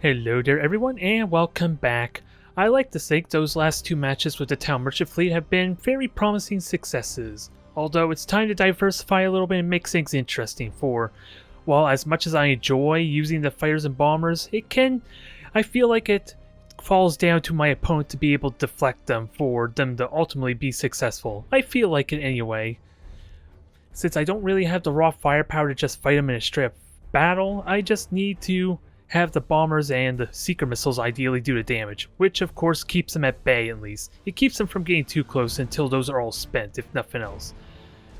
Hello there everyone and welcome back. I like to think those last two matches with the Town Merchant Fleet have been very promising successes, although it's time to diversify a little bit and make things interesting for, while as much as I enjoy using the fighters and bombers, I feel like it falls down to my opponent to be able to deflect them for them to ultimately be successful. I feel like it anyway. Since I don't really have the raw firepower to just fight them in a straight battle, I just need to have the bombers and the seeker missiles ideally do the damage, which of course keeps them at bay at least. It keeps them from getting too close until those are all spent, if nothing else.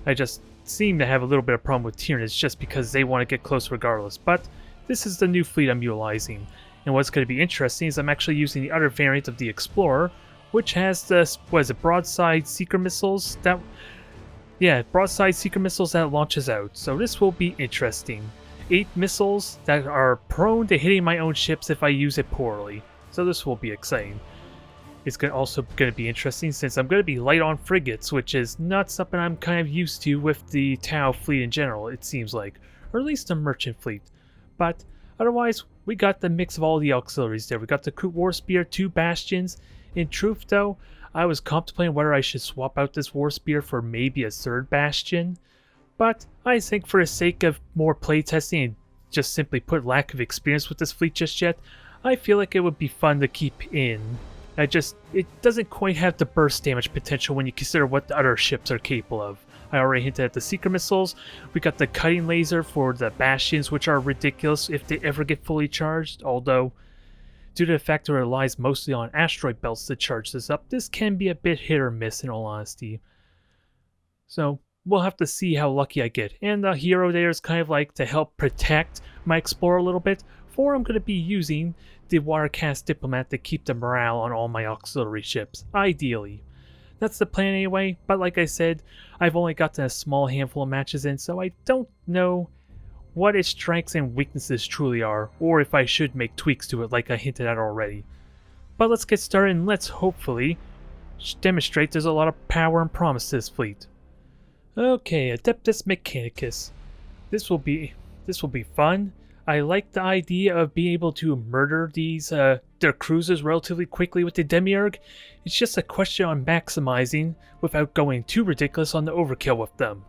I just seem to have a little bit of problem with Tyranids just because they want to get close regardless, but this is the new fleet I'm utilizing. And what's going to be interesting is I'm actually using the other variant of the Explorer, which has the, broadside seeker missiles that... Yeah, broadside seeker missiles that launches out, so this will be interesting. 8 missiles that are prone to hitting my own ships if I use it poorly, so this will be exciting. It's also going to be interesting since I'm going to be light on frigates, which is not something I'm kind of used to with the Tau fleet in general, it seems like, or at least the merchant fleet. But otherwise, we got the mix of all the auxiliaries there. We got the Kroot War Spear, 2 bastions. In truth though, I was contemplating whether I should swap out this War Spear for maybe a 3rd bastion. But I think for the sake of more playtesting and just simply put lack of experience with this fleet just yet, I feel like it would be fun to keep in. It doesn't quite have the burst damage potential when you consider what the other ships are capable of. I already hinted at the seeker missiles. We got the cutting laser for the bastions, which are ridiculous if they ever get fully charged, although due to the fact that it relies mostly on asteroid belts to charge this up, this can be a bit hit or miss in all honesty. So we'll have to see how lucky I get. And the hero there is kind of like to help protect my Explorer a little bit, for I'm going to be using the Watercast Diplomat to keep the morale on all my auxiliary ships, ideally. That's the plan anyway, but like I said, I've only gotten a small handful of matches in, so I don't know what its strengths and weaknesses truly are, or if I should make tweaks to it like I hinted at already. But let's get started and let's hopefully demonstrate there's a lot of power and promise to this fleet. Okay, Adeptus Mechanicus. This will be fun. I like the idea of being able to murder these their cruisers relatively quickly with the Demiurg. It's just a question on maximizing without going too ridiculous on the overkill with them.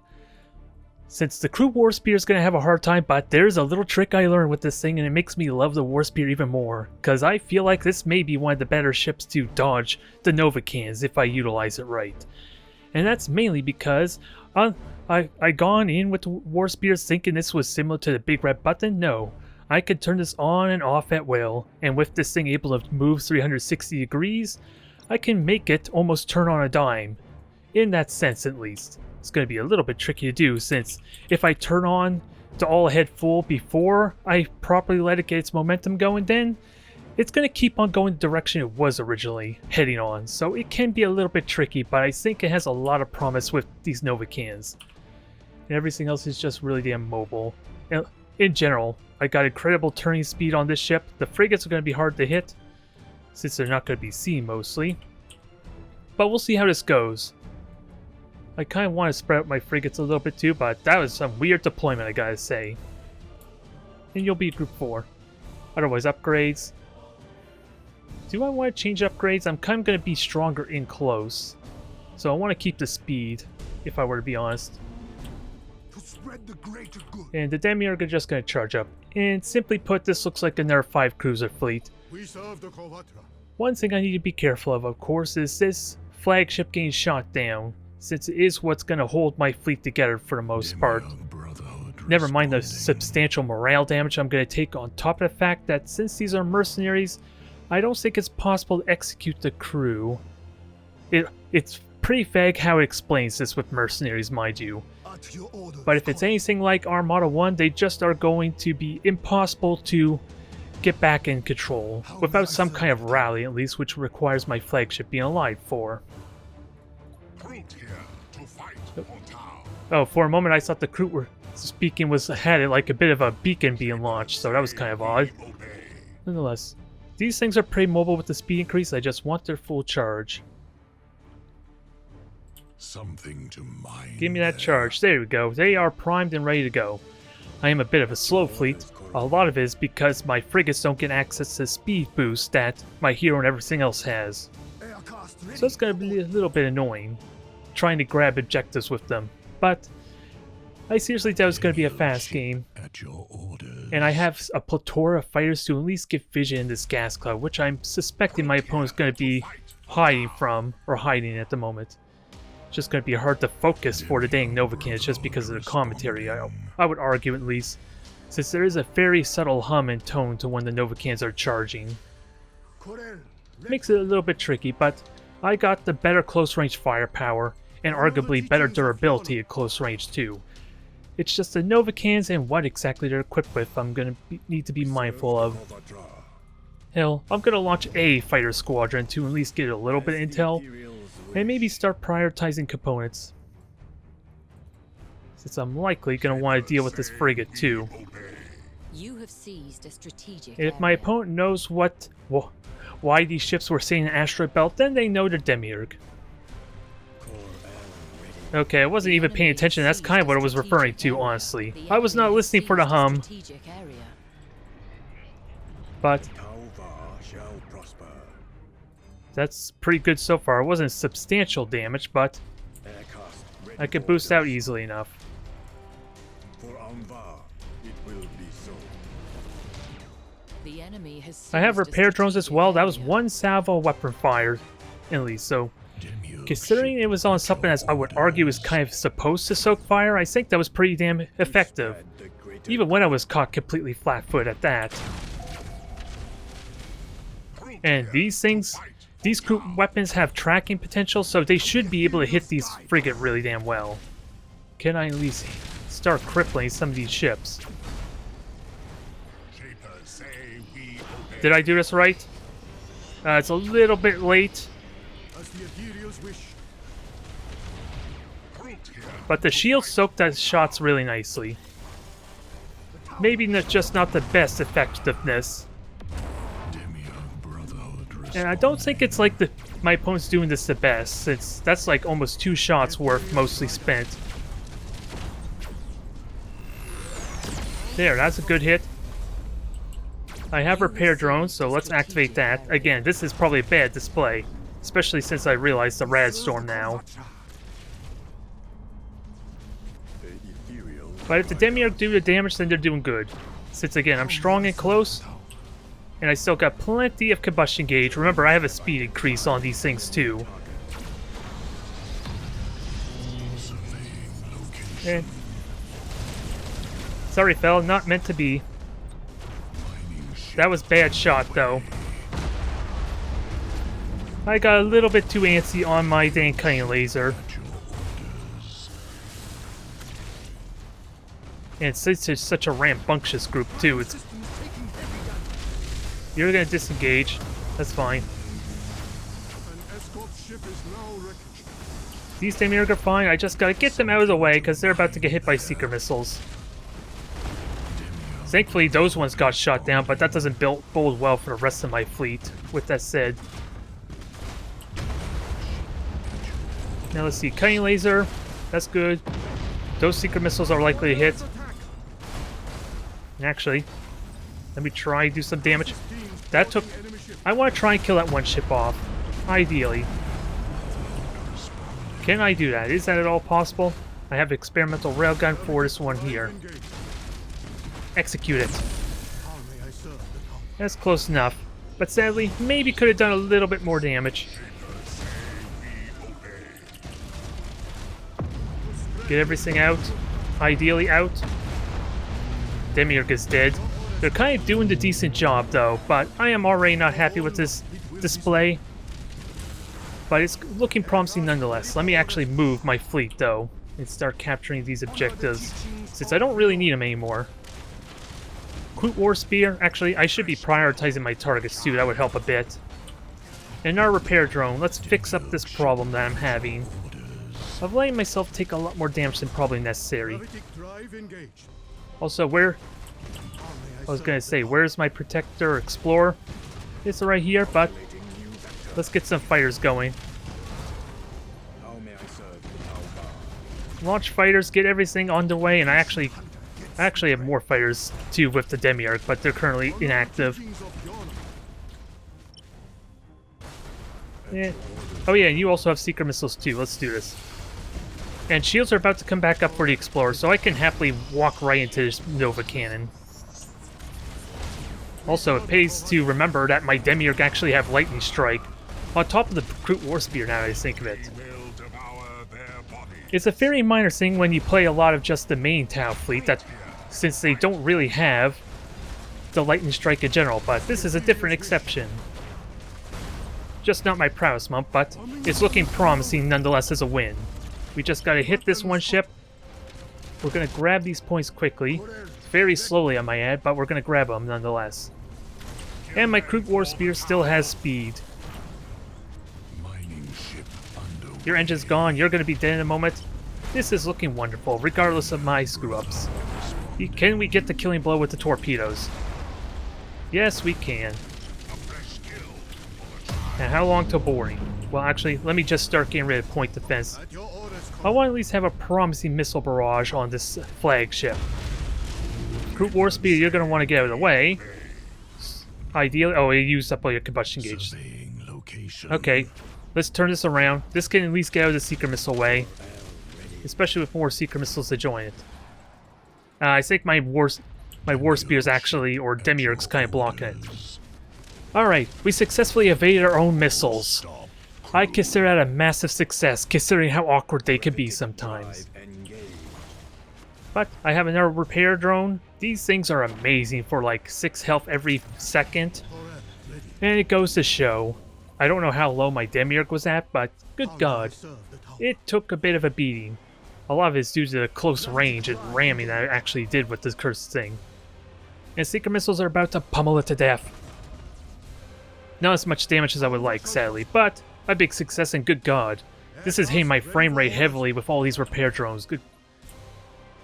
Since the Kroot War Spear is going to have a hard time, but there's a little trick I learned with this thing and it makes me love the War Spear even more, because I feel like this may be one of the better ships to dodge the Nova cans if I utilize it right. And that's mainly because I gone in with the War Spears thinking this was similar to the big red button. No, I could turn this on and off at will, and with this thing able to move 360 degrees, I can make it almost turn on a dime. In that sense at least. It's going to be a little bit tricky to do, since if I turn on to all ahead full before I properly let it get its momentum going, then it's going to keep on going the direction it was originally heading on, so it can be a little bit tricky, but I think it has a lot of promise with these Nova cans. And everything else is just really damn mobile. In general, I got incredible turning speed on this ship. The frigates are going to be hard to hit, since they're not going to be seen mostly. But we'll see how this goes. I kind of want to spread out my frigates a little bit too, but that was some weird deployment, I gotta say. And you'll be Group 4. Otherwise, upgrades. Do I want to change upgrades? I'm kind of going to be stronger in close. So I want to keep the speed, if I were to be honest. To spread the greater good. And the Demiurg are just going to charge up. And simply put, this looks like another 5 cruiser fleet. We serve the Kovatra. One thing I need to be careful of course, is this flagship getting shot down, since it is what's going to hold my fleet together for the most part. Never mind the substantial morale damage I'm going to take on top of the fact that since these are mercenaries, I don't think it's possible to execute the crew. It's pretty vague how it explains this with mercenaries, mind you. But if it's anything like Armada 1, they just are going to be impossible to get back in control, without some kind of rally at least, which requires my flagship being alive for. Oh, for a moment I thought the Kroot were speaking had it like a bit of a beacon being launched, so that was kind of odd. Nonetheless, these things are pretty mobile with the speed increase. I just want their full charge. Something to mind. Give me that charge. There we go. They are primed and ready to go. I am a bit of a slow fleet. A lot of it is because my frigates don't get access to the speed boost that my hero and everything else has. So it's going to be a little bit annoying, trying to grab objectives with them. But I seriously doubt it's going to be a fast game. And I have a plethora of fighters to at least get vision in this gas cloud, which I'm suspecting my opponent's going to be hiding from, or hiding at the moment. It's just going to be hard to focus for the dang Novacans just because of the commentary, I would argue at least, since there is a very subtle hum and tone to when the Novacans are charging. Makes it a little bit tricky, but I got the better close range firepower, and arguably better durability at close range too. It's just the Novacans and what exactly they're equipped with I'm going to need to be mindful of. Hell, I'm going to launch a fighter squadron to at least get a little bit of intel, and maybe start prioritizing components, since I'm likely going to want to deal with this frigate too. You have seized a strategic And if my opponent knows why these ships were sailing in the asteroid belt, then they know they're Demiurg. Okay, I wasn't even paying attention. That's kind of what I was referring to, honestly. I was not listening for the hum. But that's pretty good so far. It wasn't substantial damage, but I could boost out easily enough. I have repair drones as well. That was one salvo weapon fired, at least, so considering it was on something as I would argue is kind of supposed to soak fire, I think that was pretty damn effective. Even when I was caught completely flat-footed at that. And these things, these Kroot weapons have tracking potential, so they should be able to hit these frigate really damn well. Can I at least start crippling some of these ships? Did I do this right? It's a little bit late. But the shield soaked the shots really nicely. Maybe just not the best effectiveness. And I don't think it's like my opponent's doing this the best, since that's like almost 2 shots worth mostly spent. There, that's a good hit. I have repair drones, so let's activate that. Again, this is probably a bad display, especially since I realized the rad storm now. But if the Demiurg do the damage, then they're doing good. Since again, I'm strong and close, and I still got plenty of combustion gauge. Remember, I have a speed increase on these things too. And sorry, fella, not meant to be. That was bad shot, though. I got a little bit too antsy on my dang cutting laser. And since it's such a rambunctious group, too, it's... You're gonna disengage. That's fine. These Demiurg are fine. I just gotta get them out of the way, because they're about to get hit by seeker missiles. Thankfully, those ones got shot down, but that doesn't bode well for the rest of my fleet. With that said, now let's see, cutting laser, that's good. Those secret missiles are likely to hit. Actually, let me try and do some damage. That took... I want to try and kill that one ship off, ideally. Can I do that? Is that at all possible? I have experimental railgun for this one here. Execute it. That's close enough. But sadly, maybe could have done a little bit more damage. Get everything out. Ideally out. Demiurg is dead. They're kind of doing the decent job though, but I am already not happy with this display. But it's looking promising nonetheless. Let me actually move my fleet though and start capturing these objectives, since I don't really need them anymore. Kroot War Spear, actually, I should be prioritizing my targets too, that would help a bit. And our repair drone, let's fix up this problem that I'm having of letting myself take a lot more damage than probably necessary. Also, I was gonna say, where's my protector explorer? It's right here, but let's get some fighters going. Launch fighters, get everything underway, and I actually I actually have more fighters too with the Demiurg, but they're currently inactive. Yeah. Oh yeah, and you also have secret missiles too. Let's do this. And shields are about to come back up for the Explorer, so I can happily walk right into this Nova Cannon. Also, it pays to remember that my Demiurg actually have Lightning Strike on top of the Kroot War Spear now that I think of it. It's a very minor thing when you play a lot of just the main Tau fleet, that since they don't really have the Lightning Strike in general, but this is a different exception. Just not my proudest month, but it's looking promising nonetheless as a win. We just gotta hit this one ship. We're gonna grab these points quickly. Very slowly, I might add, but we're gonna grab them nonetheless. And my Kroot War Spear still has speed. Your engine's gone, you're gonna be dead in a moment. This is looking wonderful, regardless of my screw-ups. Can we get the killing blow with the torpedoes? Yes, we can. Now, how long till boarding? Well, actually, let me just start getting rid of point defense. I want to at least have a promising missile barrage on this flagship. Kroot War Speed, you're going to want to get out of the way. Ideally, oh, it used up all your combustion gauge. Okay, let's turn this around. This can at least get out of the secret missile way, especially with more secret missiles to join it. I think my war spears actually, or Demiurg's, kind of blocking it. Alright, we successfully evaded our own missiles. I consider that a massive success, considering how awkward they can be sometimes. But I have another repair drone. These things are amazing for like 6 health every second. And it goes to show. I don't know how low my Demiurg was at, but good god. It took a bit of a beating. A lot of it's due to the close range and ramming that I actually did with this cursed thing. And secret missiles are about to pummel it to death. Not as much damage as I would like, sadly, but a big success, and good god. This is hitting my frame rate heavily with all these repair drones. Good.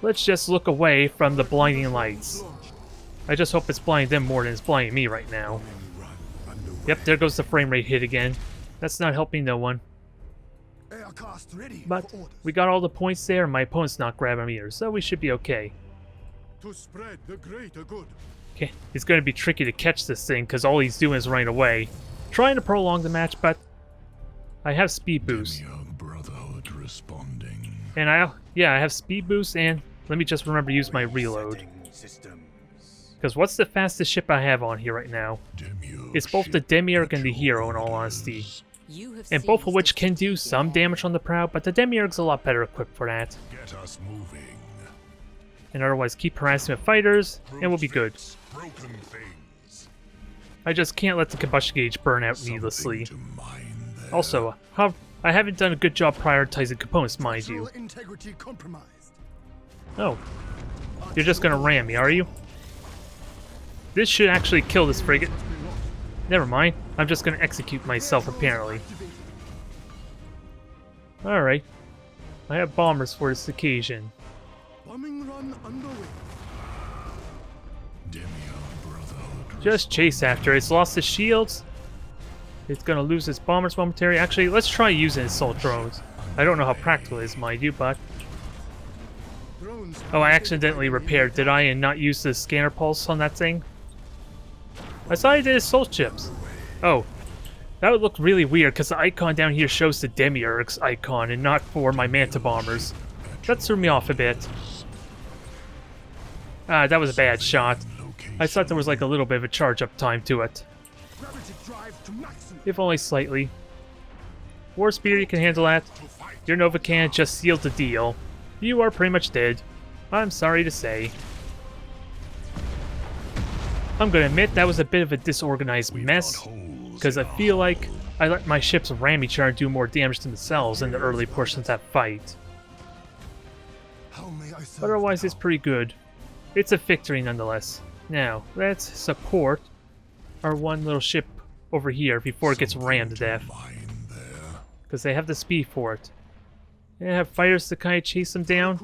Let's just look away from the blinding lights. I just hope it's blinding them more than it's blinding me right now. Yep, there goes the frame rate hit again. That's not helping no one. But we got all the points there, and my opponent's not grabbing them either, so we should be okay. To spread the greater good. Okay, it's going to be tricky to catch this thing because all he's doing is running away. Trying to prolong the match, but I have speed boost. And I have speed boost, and let me just remember to use my reload. Because what's the fastest ship I have on here right now? It's both the Demiurg and the Hero, in all honesty. And both of which can do some damage on the prow, but the Demiurg's a lot better equipped for that. Get us moving. And otherwise keep harassing with fighters, and we'll be good. I just can't let the combustion gauge burn out needlessly. Also, I haven't done a good job prioritizing components, mind you. Oh. You're just gonna ram me, are you? This should actually kill this frigate. Never mind. I'm just gonna execute myself, apparently. Alright. I have bombers for this occasion. Bombing run underway. Just chase after it. It's lost its shields. It's gonna lose its bombers momentarily. Actually, let's try using assault drones. I don't know how practical it is, mind you, but... Oh, I accidentally repaired, did I, and not use the scanner pulse on that thing? I thought I did assault ships. Oh. That would look really weird, because the icon down here shows the Demiurg's icon, and not for my Manta bombers. That threw me off a bit. Ah, that was a bad shot. I thought there was like a little bit of a charge-up time to it. If only slightly. War Speeder, you can handle that. Your Nova Cannon just sealed the deal. You are pretty much dead. I'm sorry to say. I'm gonna admit that was a bit of a disorganized mess, because I feel like I let my ships ram each other and do more damage to themselves in the early portions of that fight. But otherwise, it's pretty good. It's a victory nonetheless. Now, let's support our one little ship over here before it gets rammed to death. Because they have the speed for it. And I have fighters to kind of chase them down.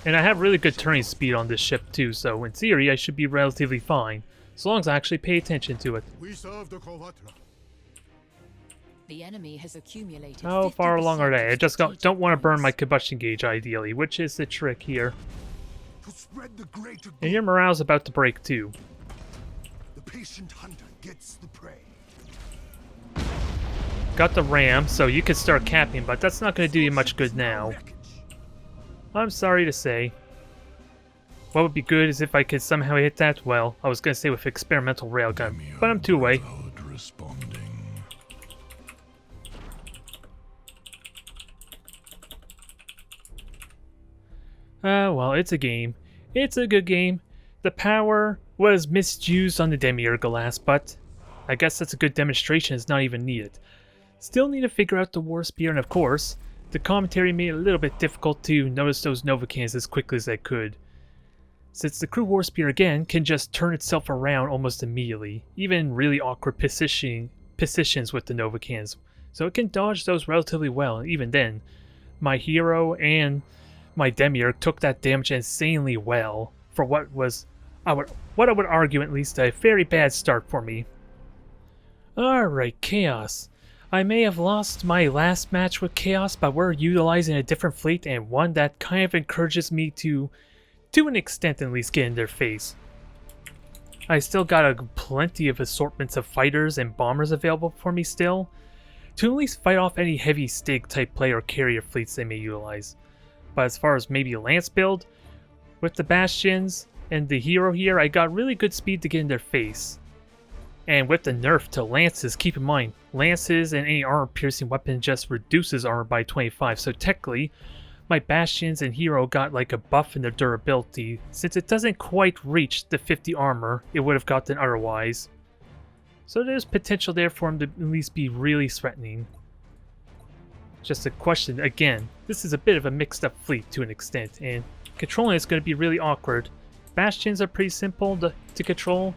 And I have really good turning speed on this ship too, so in theory I should be relatively fine. As long as I actually pay attention to it. We serve the Kovatra. The enemy has accumulated. How far along are 50% they? I of just don't want to burn my strategic combustion gauge, ideally, which is the trick here. To spread the greater good, And your morale's about to break, too. the patient hunter gets the prey. Got the ram, so you can start capping, but that's not going to do you much good now. I'm sorry to say. What would be good is if I could somehow hit that. Well, I was going to say with experimental railgun, but I'm two away. Well, it's a game. It's a good game. The power was misused on the Demiurg, alas, but I guess that's a good demonstration. It's not even needed. Still need to figure out the War Spear, and of course, the commentary made it a little bit difficult to notice those Novacans as quickly as I could. Since the Kroot War Spear again can just turn itself around almost immediately, even in really awkward positions with the Novacans, so it can dodge those relatively well, and even then, my hero and my Demiurg took that damage insanely well for what I would argue at least a very bad start for me. Alright, Chaos. I may have lost my last match with Chaos, but we're utilizing a different fleet and one that kind of encourages me to an extent at least, get in their face. I still got plenty of assortments of fighters and bombers available for me still, to at least fight off any heavy Stig type play or carrier fleets they may utilize. But as far as maybe a lance build, with the bastions and the hero here, I got really good speed to get in their face. And with the nerf to lances, keep in mind, lances and any armor-piercing weapon just reduces armor by 25, so technically, my bastions and hero got like a buff in their durability, since it doesn't quite reach the 50 armor it would have gotten otherwise. So there's potential there for him to at least be really threatening. Just a question, again, this is a bit of a mixed up fleet to an extent, and controlling it's going to be really awkward. Bastions are pretty simple to control,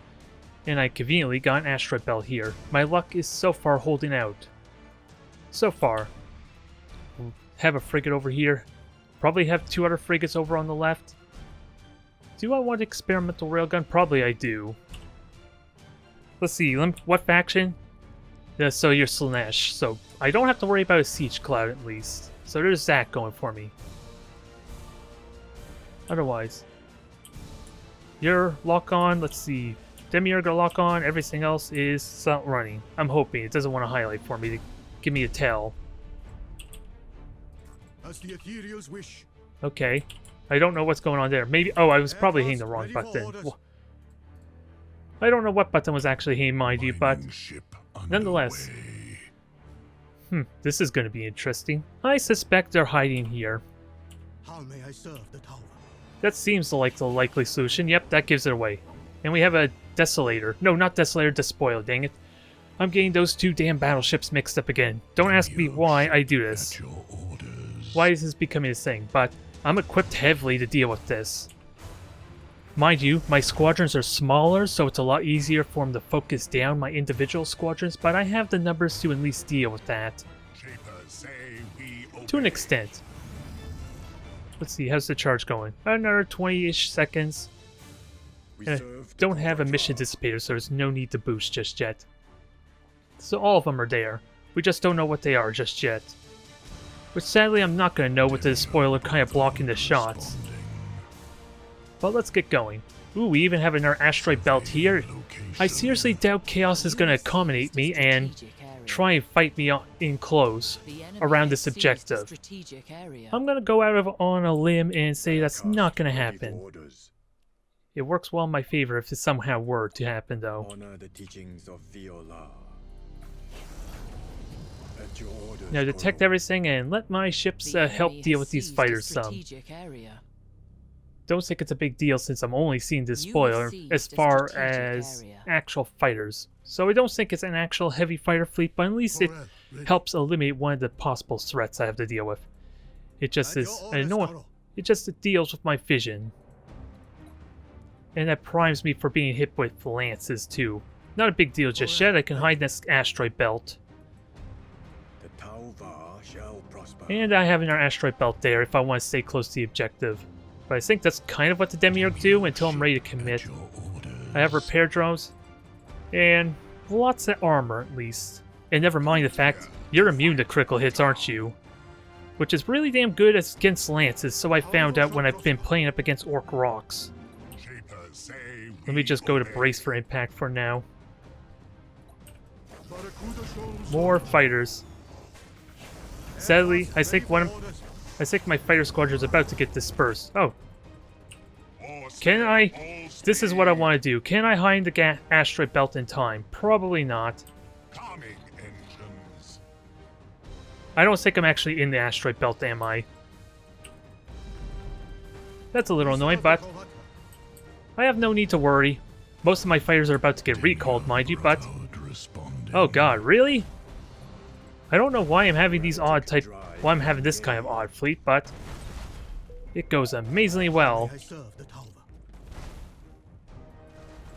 and I conveniently got an asteroid belt here. My luck is so far holding out. So far. Have a frigate over here. Probably have two other frigates over on the left. Do I want experimental railgun? Probably I do. Let's see, what faction? So you're Slanesh, so I don't have to worry about a siege cloud at least. So there's that going for me. Otherwise, you're lock on, let's see. Demiurg are lock on, everything else is running. I'm hoping it doesn't want to highlight for me to give me a tell. As the ethereals wish. Okay. I don't know what's going on there. Maybe. Oh, I was probably hitting the wrong button. I don't know what button was actually hitting, mind you, but nonetheless. This is going to be interesting. I suspect they're hiding here. How may I serve the tower? That seems like the likely solution. Yep, that gives it away. And we have a Desolator. No, not Desolator, Despoiler, dang it. I'm getting those two damn battleships mixed up again. Don't ask me why I do this. Why is this becoming a thing? But I'm equipped heavily to deal with this. Mind you, my squadrons are smaller, so it's a lot easier for them to focus down my individual squadrons, but I have the numbers to at least deal with that. To an extent. Let's see, how's the charge going? Another 20-ish seconds. I don't have a mission dissipator, so there's no need to boost just yet. So all of them are there. We just don't know what they are just yet. Which sadly I'm not going to know with the spoiler kind of blocking the shots. But let's get going. Ooh, we even have another asteroid belt here. I seriously doubt Chaos is going to accommodate me and try and fight me in close around this objective. I'm going to go out on a limb and say that's not going to happen. It works well in my favor if it somehow were to happen, though. Honor the teachings of Viola. Now detect everything and let my ships help deal with these fighters some. Don't think it's a big deal since I'm only seeing this spoiler as far as actual fighters. So I don't think it's an actual heavy fighter fleet, but at least it helps eliminate one of the possible threats I have to deal with. It just is annoying. It just deals with my vision. And that primes me for being hit with lances too. Not a big deal just yet, I can hide this asteroid belt. And I have another asteroid belt there if I want to stay close to the objective. But I think that's kind of what the Demiurg do until I'm ready to commit. I have repair drones. And lots of armor at least. And never mind the fact You're immune to critical hits, aren't you? Which is really damn good against lances, so I found out when I've been playing up against Orc Rocks. Let me just go to brace for impact for now. More fighters. Sadly, I think my fighter squadron is about to get dispersed. Oh. Can I? This is what I want to do. Can I hide the asteroid belt in time? Probably not. I don't think I'm actually in the asteroid belt, am I? That's a little annoying, but I have no need to worry. Most of my fighters are about to get recalled, mind you, but... Oh god, really? I don't know why I'm having these odd type... Why I'm having this kind of odd fleet, but... It goes amazingly well.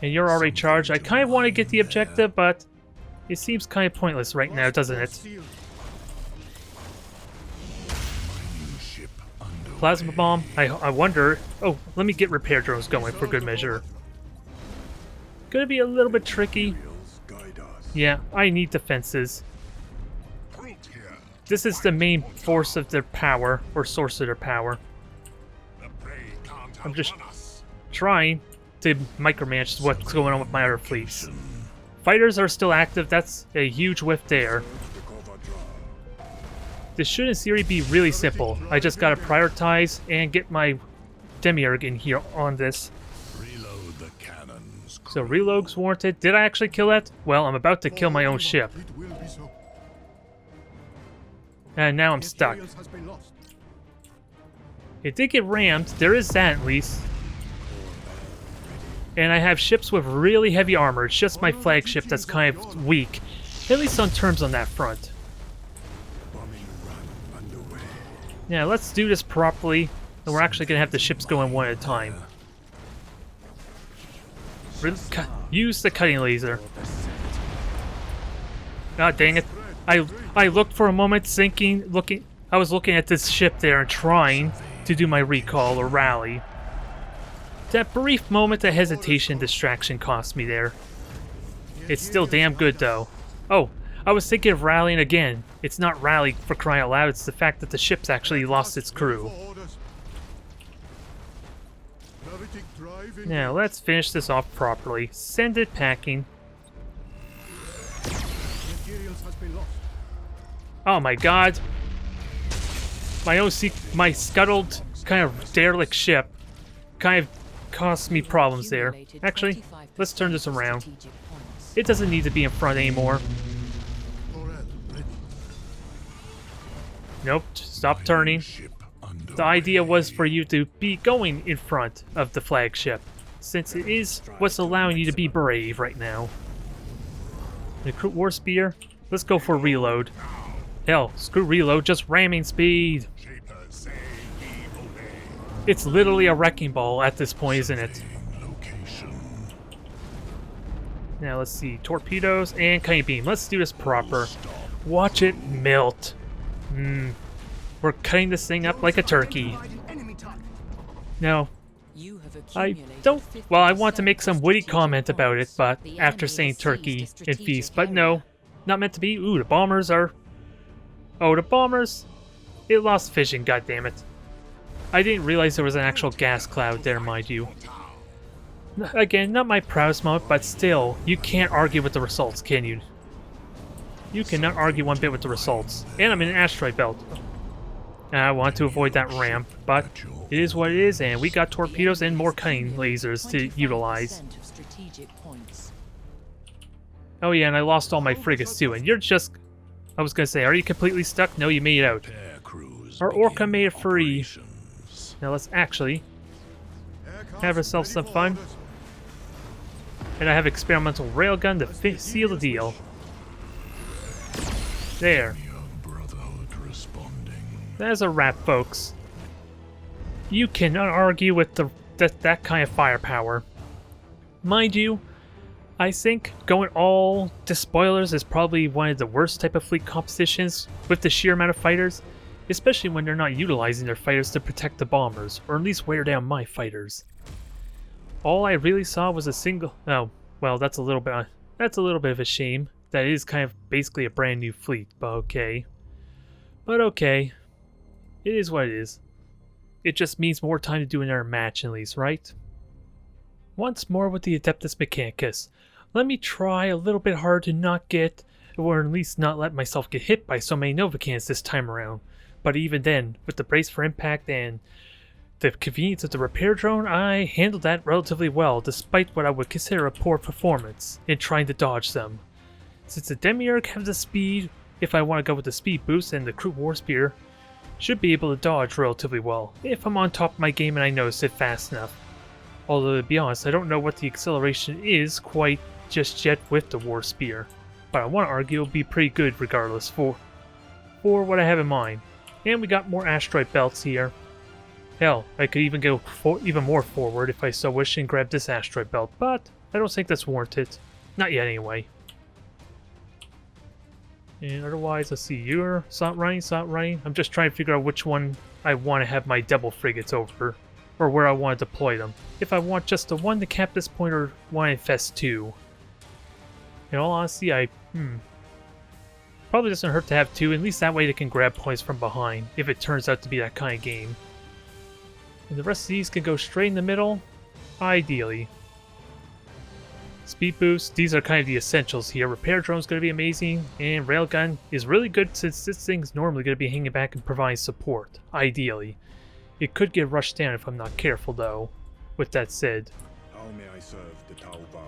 And you're already charged. I kind of want to get the objective, but... It seems kind of pointless right now, doesn't it? Plasma bomb. I wonder... Oh, let me get repair drones going for good measure. Gonna be a little bit tricky. Yeah, I need defenses. This is the main force of their power, or source of their power. I'm just trying to micromanage what's going on with my other fleets. Fighters are still active. That's a huge whiff there. This should in theory be really simple. I just gotta prioritize and get my Demiurg in here on this. Reload the cannons. So reload's warranted. Did I actually kill that? Well, I'm about to kill my own ship. And now I'm stuck. It did get rammed. There is that at least. And I have ships with really heavy armor. It's just my flagship that's kind of weak. At least on terms on that front. Yeah, let's do this properly. And we're actually going to have the ships going one at a time. Use the cutting laser. God dang it. I looked for a moment I was looking at this ship there and trying to do my recall or rally. That brief moment of hesitation and distraction cost me there. It's still damn good though. Oh, I was thinking of rallying again. It's not rally for crying out loud, it's the fact that the ship's actually lost its crew. Now, let's finish this off properly. Send it packing. Oh my god. My scuttled, kind of derelict ship kind of caused me problems there. Actually, let's turn this around. It doesn't need to be in front anymore. Nope, stop turning. The idea was for you to be going in front of the flagship, since it is what's allowing you to be brave right now. The Kroot War Spear, let's go for reload. Hell, screw reload, just ramming speed. It's literally a wrecking ball at this point, isn't it? Now let's see, torpedoes and cutting beam. Let's do this proper. Watch it melt. We're cutting this thing up like a turkey. Now, I don't... Well, I want to make some witty comment about it, but after saying turkey and feast, but no, not meant to be. Ooh, the bombers are... Oh, the bombers... It lost vision, goddammit. I didn't realize there was an actual gas cloud there, mind you. Again, not my proudest moment, but still, you can't argue with the results, can you? You cannot argue one bit with the results. And I'm in an asteroid belt. And I want to avoid that ramp, but it is what it is, and we got torpedoes and more cutting lasers to utilize. Oh yeah, and I lost all my frigates too, and you're just... I was gonna say, are you completely stuck? No, you made it out. Our Orca made it free. Now let's actually have ourselves some fun. And I have experimental railgun to seal the deal. There. There's a wrap, folks. You cannot argue with that kind of firepower. Mind you, I think going all to spoilers is probably one of the worst type of fleet compositions with the sheer amount of fighters, especially when they're not utilizing their fighters to protect the bombers, or at least wear down my fighters. All I really saw was a single... Oh, well, that's a little bit of a shame. that is kind of basically a brand new fleet, but okay. But okay. It is what it is. It just means more time to do another match at least, right? Once more with the Adeptus Mechanicus. Let me try a little bit hard to not get, or at least not let myself get hit by so many Nova Cannons this time around. But even then, with the brace for impact and the convenience of the repair drone, I handled that relatively well, despite what I would consider a poor performance in trying to dodge them. Since the Demiurg have the speed, if I want to go with the speed boost, and the Kroot War Spear should be able to dodge relatively well, if I'm on top of my game and I notice it fast enough. Although to be honest, I don't know what the acceleration is quite just yet with the War Spear, but I want to argue it'll be pretty good regardless for what I have in mind. And we got more asteroid belts here. Hell, I could even go even more forward if I so wish and grab this asteroid belt, but I don't think that's warranted. Not yet anyway. And otherwise, let's see, you're not running. I'm just trying to figure out which one I want to have my double frigates over, or where I want to deploy them. If I want just the one to cap this point, or want to infest two. In all honesty, probably doesn't hurt to have two, at least that way they can grab points from behind, if it turns out to be that kind of game. And the rest of these can go straight in the middle, ideally. Speed boost, these are kind of the essentials here. Repair drone's going to be amazing, and railgun is really good since this thing's normally going to be hanging back and providing support, ideally. It could get rushed down if I'm not careful though. With that said, How may I serve the Tauba?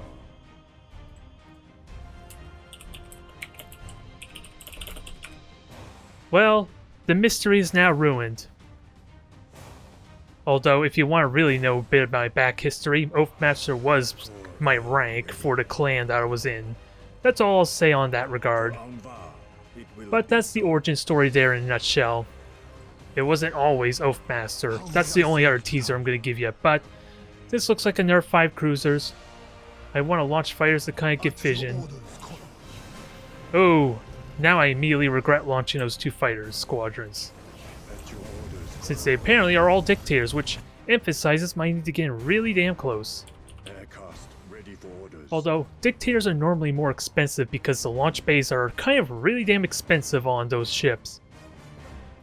well, the mystery is now ruined. Although, if you want to really know a bit about my back history, Oathmaster was my rank for the clan that I was in. That's all I'll say on that regard. But that's the origin story there in a nutshell. It wasn't always Oathmaster. That's the only other teaser I'm going to give you. But this looks like another 5 cruisers. I want to launch fighters to kind of get vision. Oh, now I immediately regret launching those 2 fighters squadrons, since they apparently are all dictators, which emphasizes my need to get in really damn close. Although, dictators are normally more expensive because the launch bays are kind of really damn expensive on those ships.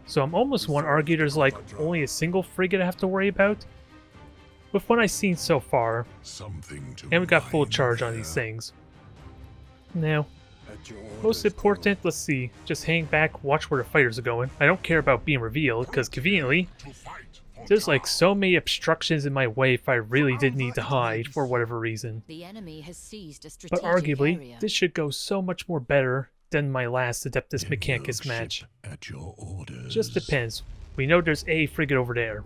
So I'm almost want to argue there's like only a single frigate I have to worry about. With what I've seen so far, and we got full charge on these things. Now, most important, let's see, just hang back, watch where the fighters are going. I don't care about being revealed, because conveniently, there's like so many obstructions in my way if I really did need to hide for whatever reason. The enemy has seized a But strategic arguably, area. this should go so much more better than my last Adeptus Mechanicus match. At your orders. Just depends. We know there's a frigate over there.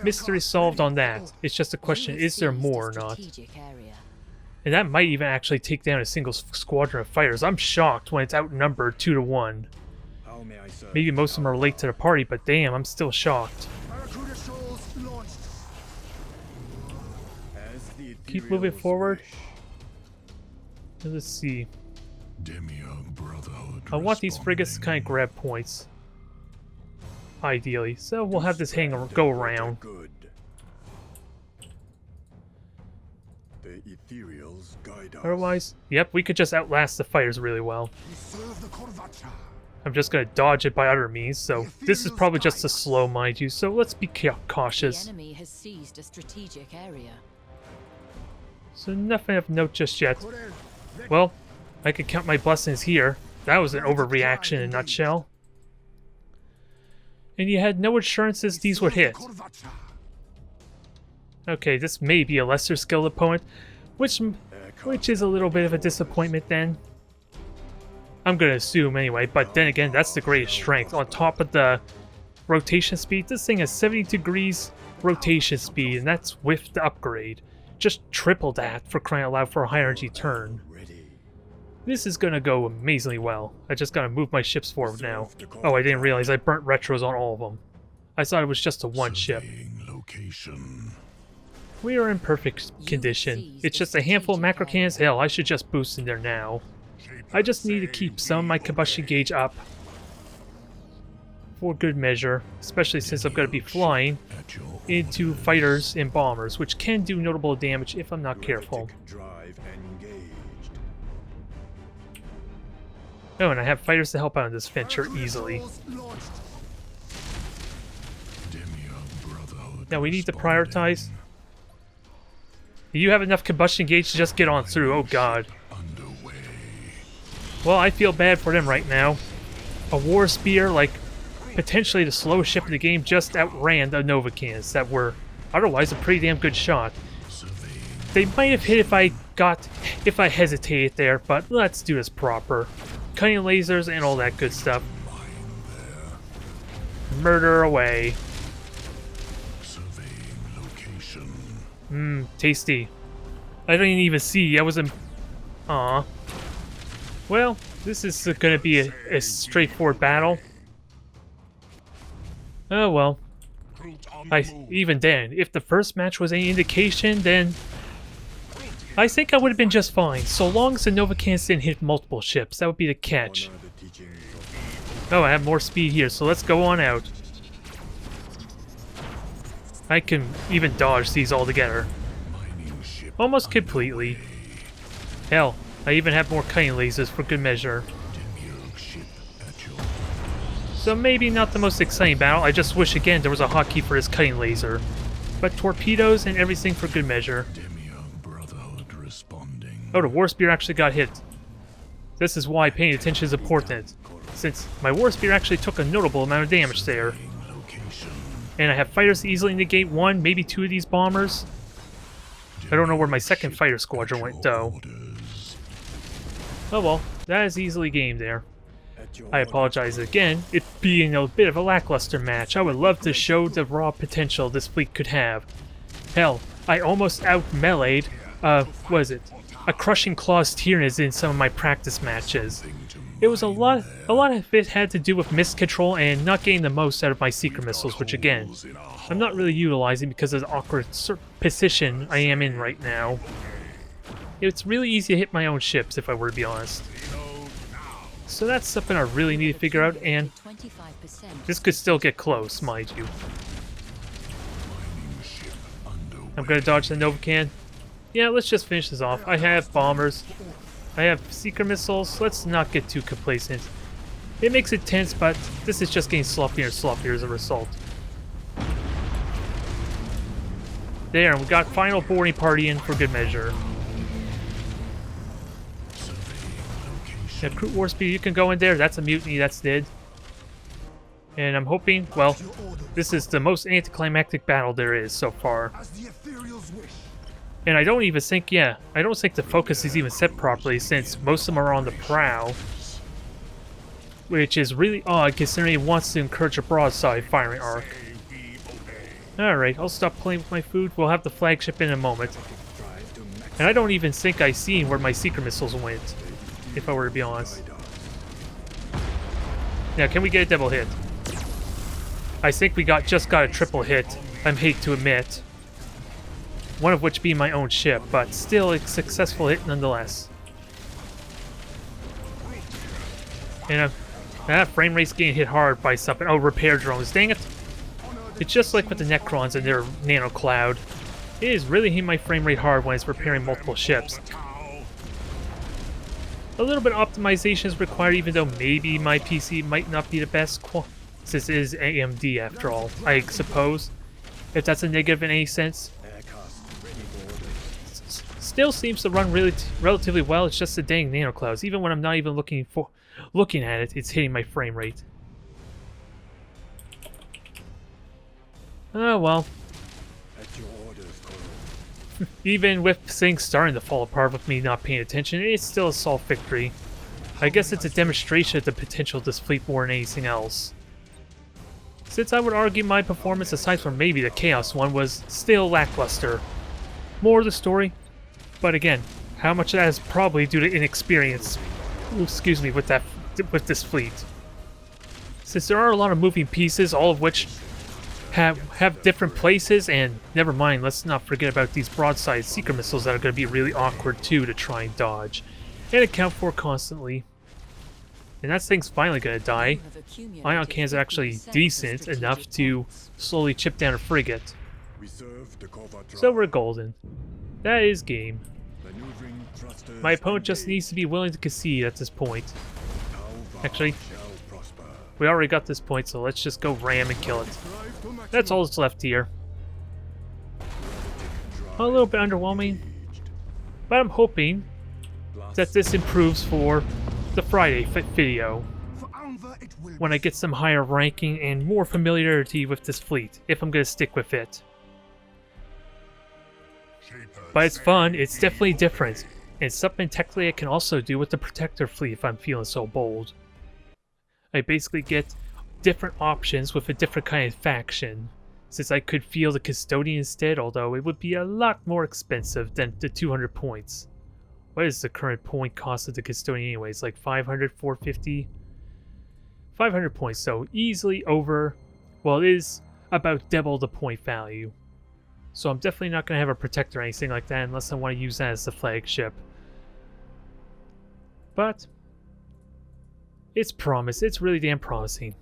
Mystery solved on that. It's just a question, is there more or not? And that might even actually take down a single squadron of fighters. I'm shocked when it's outnumbered 2 to 1. Maybe most of them are late to the party, but damn, I'm still shocked. Keep moving forward. Let's see. Demiurg Brotherhood I want these frigates to kind of grab points. Ideally. So we'll have this go around. Otherwise, yep, we could just outlast the fighters really well. I'm just going to dodge it by other means, so this is probably just a slow, mind you, so let's be cautious. The enemy has seized a strategic area. So nothing of note just yet. Well, I could count my blessings here. That was an overreaction in a nutshell. And you had no assurances these would hit. Okay, this may be a lesser skilled opponent, which is a little bit of a disappointment then. I'm gonna assume anyway, but then again, that's the greatest strength. On top of the rotation speed, this thing has 70 degrees rotation speed, and that's with the upgrade. Just triple that for crying out loud for a high energy turn. This is gonna go amazingly well. I just gotta move my ships forward now. Oh, I didn't realize I burnt retros on all of them. I thought it was just a one ship. We are in perfect condition. It's just a handful of macro cannons. Hell, I should just boost in there now. I just need to keep some of my combustion gauge up for good measure, especially since I'm going to be flying into fighters and bombers, which can do notable damage if I'm not careful. Oh, and I have fighters to help out in this venture easily. Launched. Demiurg Brotherhood Now we need to responding. prioritize. You have enough combustion gauge to just get on through. Oh god. Underway. Well, I feel bad for them right now. A War Spear, like, potentially the slowest ship in the game, just outran the Novacans that were otherwise a pretty damn good shot. Surveying. They might have hit if I hesitated there, but let's do this proper. Cutting lasers and all that good stuff. Mine there. Murder away. Surveying location. Mmm, tasty. I didn't even see. I wasn't. Aw. Well, this is gonna be a straightforward battle. Oh well. Kroot on the move. Even then, if the first match was any indication, then I think I would have been just fine. So long as the Novacans didn't hit multiple ships, that would be the catch. Honor the teachings of Oh, I have more speed here, so let's go on out. I can even dodge these all together. mining ship. Almost completely. Hell, I even have more cutting lasers for good measure. Demiurg ship at your So maybe not the most exciting battle, I just wish again there was a hotkey for his cutting laser. But torpedoes and everything for good measure. Demiurg Brotherhood responding. Oh, the War Spear actually got hit. This is why paying attention is important, since my War Spear actually took a notable amount of damage there. Surveying location. And I have fighters to easily negate one, maybe two of these bombers. I don't know where my second fighter squadron went, though. Orders. Oh well, that is easily game there. At your I apologize again, it being a bit of a lackluster match. I would love to show the raw potential this fleet could have. Hell, I almost out-meleeed, what is it? A Crushing Claws Tyranids in some of my practice matches. It was a lot of it had to do with mist control and not getting the most out of my secret missiles, which again, I'm not really utilizing because of the awkward position I am in right now. It's really easy to hit my own ships, if I were to be honest. So that's something I really need to figure out, and 25%. this could still get close, mind you. mining ship underway. I'm gonna dodge the Novacan. Yeah, let's just finish this off. I have bombers. I have seeker missiles. Let's not get too complacent. It makes it tense, but this is just getting sloppier and sloppier as a result. There, we got final boarding party in for good measure. Yeah, Kroot War Speed, you can go in there. That's a mutiny. That's dead. And I'm hoping, well, this is the most anticlimactic battle there is so far. As the ethereals wish. And I don't even think, yeah, I don't think the focus is even set properly since most of them are on the prow. Which is really odd considering it wants to encourage a broadside firing arc. Alright, I'll stop playing with my food. We'll have the flagship in a moment. And I don't even think I seen where my secret missiles went, if I were to be honest. Now, can we get a double hit? I think we just got a triple hit, I hate to admit. One of which being my own ship, but still a successful hit nonetheless. And that frame rate's getting hit hard by something. Oh, repair drones, dang it! It's just like with the Necrons and their nano cloud. It is really hitting my frame rate hard when it's repairing multiple ships. A little bit of optimization is required, even though maybe my PC might not be the best since it is AMD after all, I suppose. If that's a negative in any sense. Still seems to run really relatively well. It's just the dang nano clouds. Even when I'm not even looking at it, it's hitting my frame rate. Oh well. At your orders, Even with things starting to fall apart with me not paying attention, it's still a solid victory. I guess it's a demonstration of the potential of this fleet more than anything else. Since I would argue my performance, aside from maybe the Chaos one, was still lackluster. More of the story, but again, how much of that is probably due to inexperience, excuse me, with this fleet. Since there are a lot of moving pieces, all of which have different places, and never mind, let's not forget about these broadside seeker missiles that are going to be really awkward too to try and dodge and account for constantly. And that thing's finally going to die. Ion cans are actually decent enough to slowly chip down a frigate. we serve the cover So we're golden. That is game. maneuvering thrusters My opponent just engaged. needs to be willing to concede at this point. Tower Actually, Shall prosper. we already got this point, so let's just go ram and kill it. That's all that's left here. A little bit underwhelming, but I'm hoping that this improves for the Friday video, For Anva it will when I get some higher ranking and more familiarity with this fleet, if I'm going to stick with it. But it's fun, it's definitely different, and it's something technically I can also do with the Protector fleet if I'm feeling so bold. I basically get different options with a different kind of faction, since I could field the Custodian instead, although it would be a lot more expensive than the 200 points. What is the current point cost of the Custodian anyways? Like 500, 450? 500 points, so easily over, well, it is about double the point value. So I'm definitely not going to have a Protector or anything like that unless I want to use that as the flagship. But it's really damn promising.